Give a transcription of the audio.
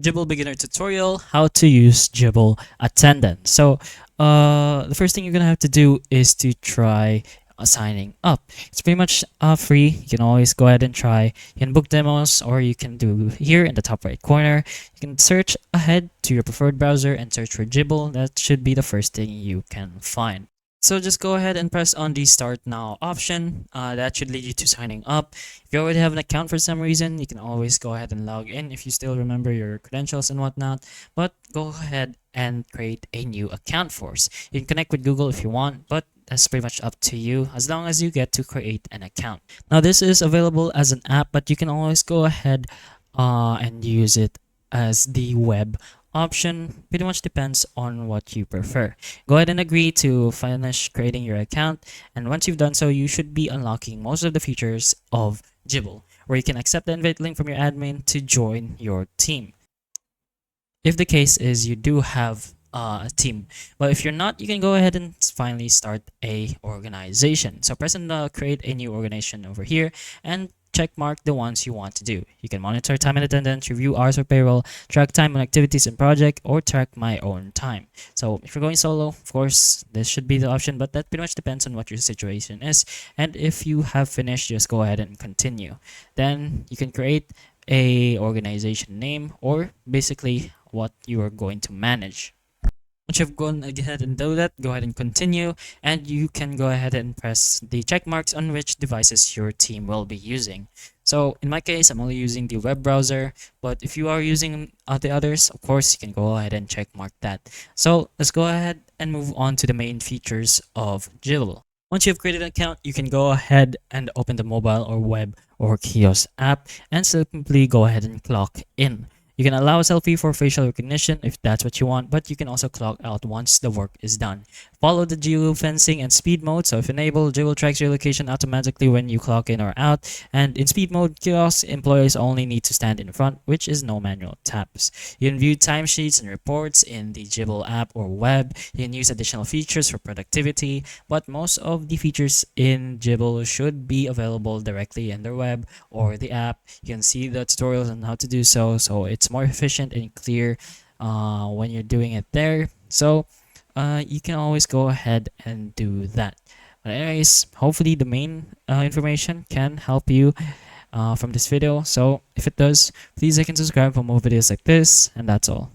Jibble Beginner tutorial, how to use Jibble Attendance. So the first thing you're gonna have to do is to try signing up. It's pretty much free. You can always go ahead and try. You can book demos, or you can do here in the top right corner. You can search ahead to your preferred browser and search for Jibble. That should be the first thing you can find. So just go ahead and press on the start now option. That should lead you to signing up. If you already have an account for some reason, you can always go ahead and log in if you still remember your credentials and whatnot. But go ahead and create a new account for us. You can connect with Google if you want, but that's pretty much up to you as long as you get to create an account. Now this is available as an app, but you can always go ahead and use it as the web option. Pretty much depends on what you prefer. Go ahead and agree to finish creating your account, and once you've done so, you should be unlocking most of the features of Jibble, where you can accept the invite link from your admin to join your team. If the case is you do have a team, but if you're not, you can go ahead and finally start a organization. So press on the create a new organization over here and check mark the ones you want to do. You can monitor time and attendance, review hours for payroll, track time on activities and project, or track my own time. So if you're going solo, of course, this should be the option, but that pretty much depends on what your situation is. And if you have finished, just go ahead and continue. Then you can create a organization name, or basically what you are going to manage. Once you've gone ahead and do that, go ahead and continue, and you can go ahead and press the check marks on which devices your team will be using. So in my case, I'm only using the web browser, but if you are using the others, of course, you can go ahead and check mark that. So let's go ahead and move on to the main features of Jibble. Once you've created an account, you can go ahead and open the mobile or web or kiosk app and simply go ahead and clock in. You can allow a selfie for facial recognition if that's what you want, but you can also clock out once the work is done. Follow the geofencing and speed mode. So if enabled, Jibble tracks your location automatically when you clock in or out. And in speed mode, kiosks employees only need to stand in front, which is no manual taps. You can view timesheets and reports in the Jibble app or web. You can use additional features for productivity, but most of the features in Jibble should be available directly in their web or the app. You can see the tutorials on how to do so, so it's more efficient and clear when you're doing it there. So you can always go ahead and do that. But anyways, hopefully the main information can help you from this video. So if it does, please like and subscribe for more videos like this, and that's all.